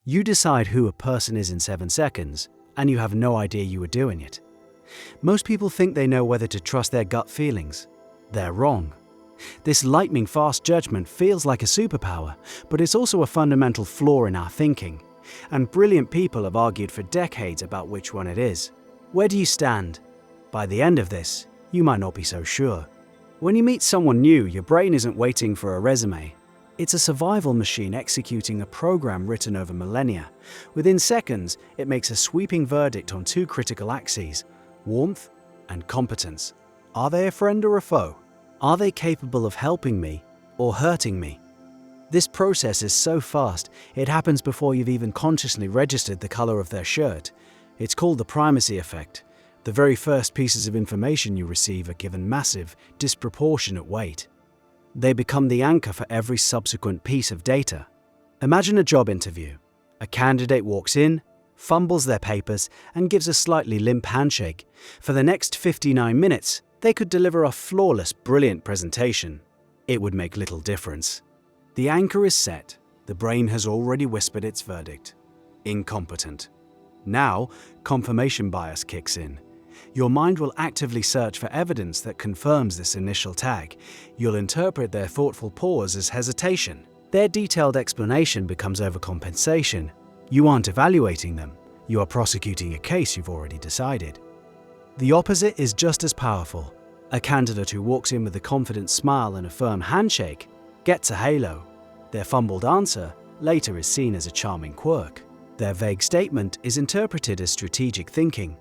You decide who a person is in 7 seconds, and you have no idea you were doing it. Most people think they know whether to trust their gut feelings. They're wrong. This lightning-fast judgment feels like a superpower, but it's also a fundamental flaw in our thinking, and brilliant people have argued for decades about which one it is. Where do you stand? By the end of this, you might not be so sure. When you meet someone new, your brain isn't waiting for a resume. It's a survival machine executing a program written over millennia. Within seconds, it makes a sweeping verdict on 2 critical axes: warmth and competence. Are they a friend or a foe? Are they capable of helping me or hurting me? This process is so fast, it happens before you've even consciously registered the color of their shirt. It's called the primacy effect. The very first pieces of information you receive are given massive, disproportionate weight. They become the anchor for every subsequent piece of data. Imagine a job interview. A candidate walks in, fumbles their papers, and gives a slightly limp handshake. For the next 59 minutes, they could deliver a flawless, brilliant presentation. It would make little difference. The anchor is set. The brain has already whispered its verdict. Incompetent. Now, confirmation bias kicks in. Your mind will actively search for evidence that confirms this initial tag. You'll interpret their thoughtful pause as hesitation. Their detailed explanation becomes overcompensation. You aren't evaluating them. You are prosecuting a case you've already decided. The opposite is just as powerful. A candidate who walks in with a confident smile and a firm handshake gets a halo. Their fumbled answer later is seen as a charming quirk. Their vague statement is interpreted as strategic thinking.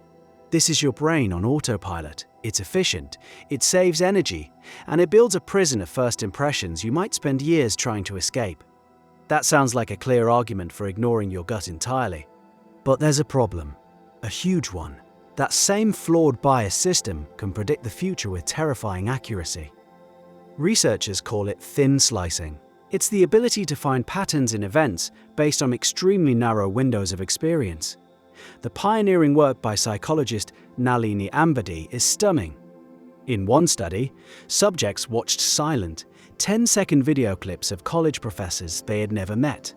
This is your brain on autopilot. It's efficient, it saves energy, and it builds a prison of first impressions you might spend years trying to escape. That sounds like a clear argument for ignoring your gut entirely. But there's a problem, a huge one. That same flawed bias system can predict the future with terrifying accuracy. Researchers call it thin slicing. It's the ability to find patterns in events based on extremely narrow windows of experience. The pioneering work by psychologist Nalini Ambady is stunning. In one study, subjects watched silent, 10-second video clips of college professors they had never met.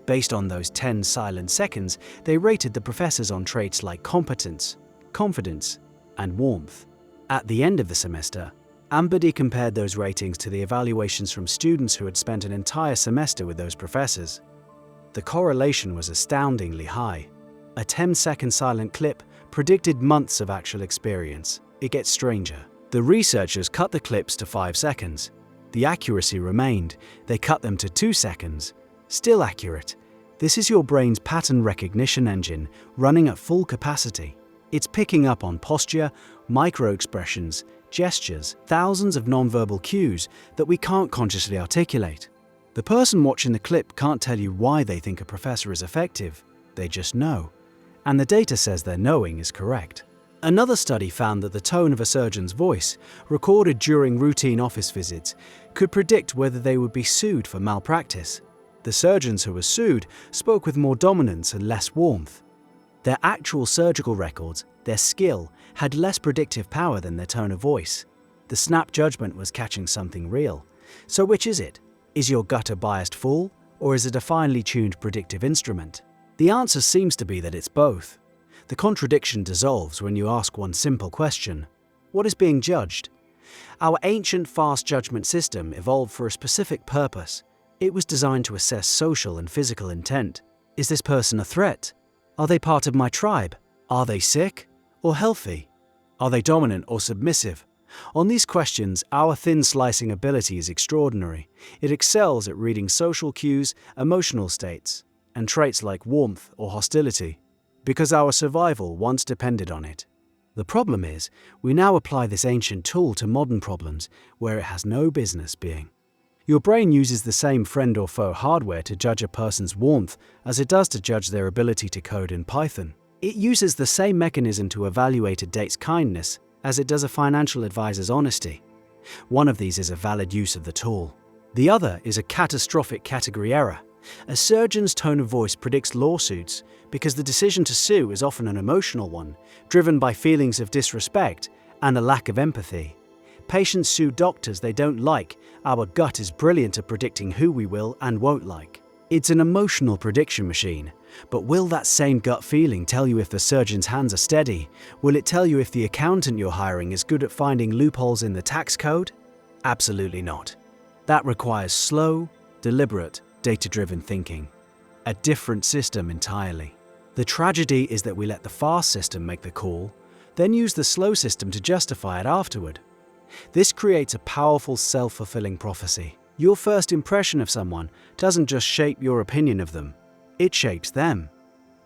Based on those 10 silent seconds, they rated the professors on traits like competence, confidence, and warmth. At the end of the semester, Ambady compared those ratings to the evaluations from students who had spent an entire semester with those professors. The correlation was astoundingly high. A 10-second silent clip predicted months of actual experience. It gets stranger. The researchers cut the clips to 5 seconds. The accuracy remained. They cut them to 2 seconds. Still accurate. This is your brain's pattern recognition engine running at full capacity. It's picking up on posture, micro-expressions, gestures, thousands of nonverbal cues that we can't consciously articulate. The person watching the clip can't tell you why they think a professor is effective. They just know. And the data says their knowing is correct. Another study found that the tone of a surgeon's voice, recorded during routine office visits, could predict whether they would be sued for malpractice. The surgeons who were sued spoke with more dominance and less warmth. Their actual surgical records, their skill, had less predictive power than their tone of voice. The snap judgment was catching something real. So which is it? Is your gut a biased fool, or is it a finely tuned predictive instrument? The answer seems to be that it's both. The contradiction dissolves when you ask one simple question: what is being judged? Our ancient fast judgment system evolved for a specific purpose. It was designed to assess social and physical intent. Is this person a threat? Are they part of my tribe? Are they sick or healthy? Are they dominant or submissive? On these questions, our thin slicing ability is extraordinary. It excels at reading social cues, emotional states, and traits like warmth or hostility, because our survival once depended on it. The problem is, we now apply this ancient tool to modern problems where it has no business being. Your brain uses the same friend or foe hardware to judge a person's warmth as it does to judge their ability to code in Python. It uses the same mechanism to evaluate a date's kindness as it does a financial advisor's honesty. One of these is a valid use of the tool. The other is a catastrophic category error. A surgeon's tone of voice predicts lawsuits because the decision to sue is often an emotional one, driven by feelings of disrespect and a lack of empathy. Patients sue doctors they don't like. Our gut is brilliant at predicting who we will and won't like. It's an emotional prediction machine, but will that same gut feeling tell you if the surgeon's hands are steady? Will it tell you if the accountant you're hiring is good at finding loopholes in the tax code? Absolutely not. That requires slow, deliberate, data-driven thinking. A different system entirely. The tragedy is that we let the fast system make the call, then use the slow system to justify it afterward. This creates a powerful self-fulfilling prophecy. Your first impression of someone doesn't just shape your opinion of them, it shapes them.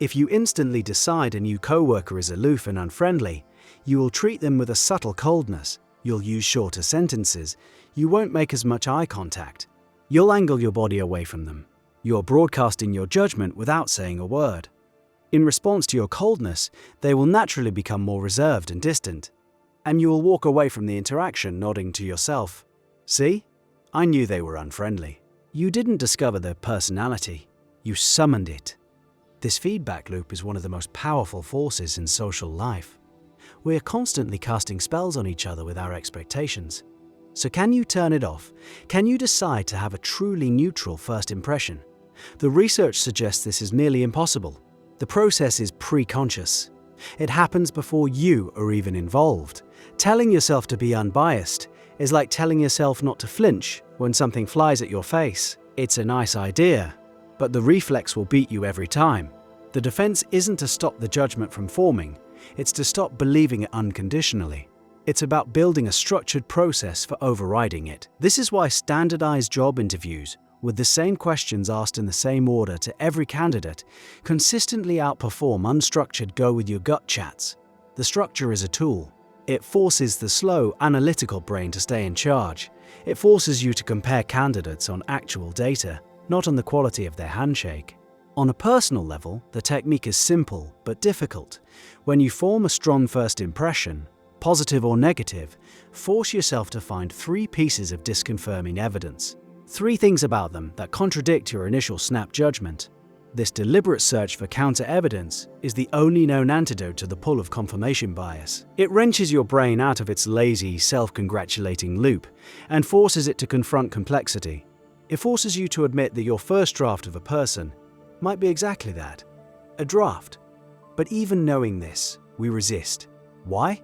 If you instantly decide a new coworker is aloof and unfriendly, you will treat them with a subtle coldness, you'll use shorter sentences, you won't make as much eye contact. You'll angle your body away from them. You're broadcasting your judgment without saying a word. In response to your coldness, they will naturally become more reserved and distant, and you will walk away from the interaction nodding to yourself. See? I knew they were unfriendly. You didn't discover their personality, you summoned it. This feedback loop is one of the most powerful forces in social life. We are constantly casting spells on each other with our expectations. So can you turn it off? Can you decide to have a truly neutral first impression? The research suggests this is nearly impossible. The process is pre-conscious. It happens before you are even involved. Telling yourself to be unbiased is like telling yourself not to flinch when something flies at your face. It's a nice idea, but the reflex will beat you every time. The defense isn't to stop the judgment from forming, it's to stop believing it unconditionally. It's about building a structured process for overriding it. This is why standardized job interviews, with the same questions asked in the same order to every candidate, consistently outperform unstructured go-with-your-gut chats. The structure is a tool. It forces the slow, analytical brain to stay in charge. It forces you to compare candidates on actual data, not on the quality of their handshake. On a personal level, the technique is simple but difficult. When you form a strong first impression, positive or negative, force yourself to find 3 pieces of disconfirming evidence. 3 things about them that contradict your initial snap judgment. This deliberate search for counter-evidence is the only known antidote to the pull of confirmation bias. It wrenches your brain out of its lazy, self-congratulating loop and forces it to confront complexity. It forces you to admit that your first draft of a person might be exactly that, a draft. But even knowing this, we resist. Why?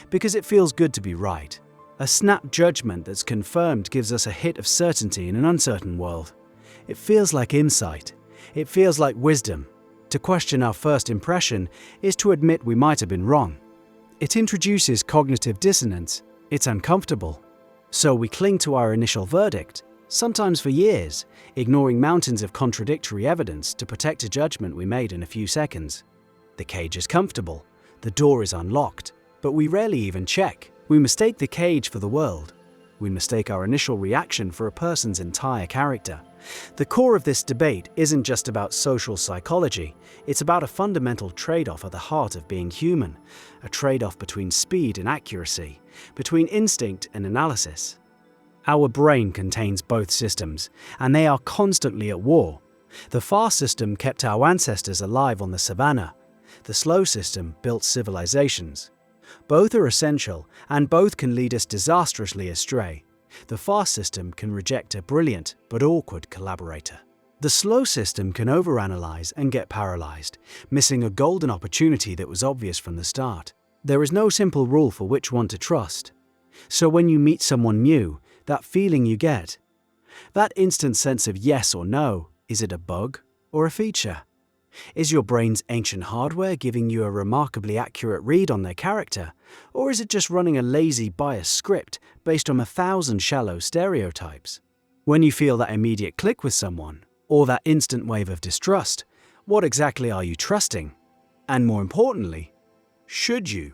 Because it feels good to be right. A snap judgment that's confirmed gives us a hit of certainty in an uncertain world. It feels like insight. It feels like wisdom. To question our first impression is to admit we might have been wrong. It introduces cognitive dissonance. It's uncomfortable. So we cling to our initial verdict, sometimes for years, ignoring mountains of contradictory evidence to protect a judgment we made in a few seconds. The cage is comfortable. The door is unlocked. But we rarely even check. We mistake the cage for the world. We mistake our initial reaction for a person's entire character. The core of this debate isn't just about social psychology, it's about a fundamental trade-off at the heart of being human, a trade-off between speed and accuracy, between instinct and analysis. Our brain contains both systems, and they are constantly at war. The fast system kept our ancestors alive on the savannah. The slow system built civilizations. Both are essential, and both can lead us disastrously astray. The fast system can reject a brilliant but awkward collaborator. The slow system can overanalyze and get paralyzed, missing a golden opportunity that was obvious from the start. There is no simple rule for which one to trust. So when you meet someone new, that feeling you get, that instant sense of yes or no, is it a bug or a feature? Is your brain's ancient hardware giving you a remarkably accurate read on their character, or is it just running a lazy biased script based on 1,000 shallow stereotypes? When you feel that immediate click with someone, or that instant wave of distrust, what exactly are you trusting? And more importantly, should you?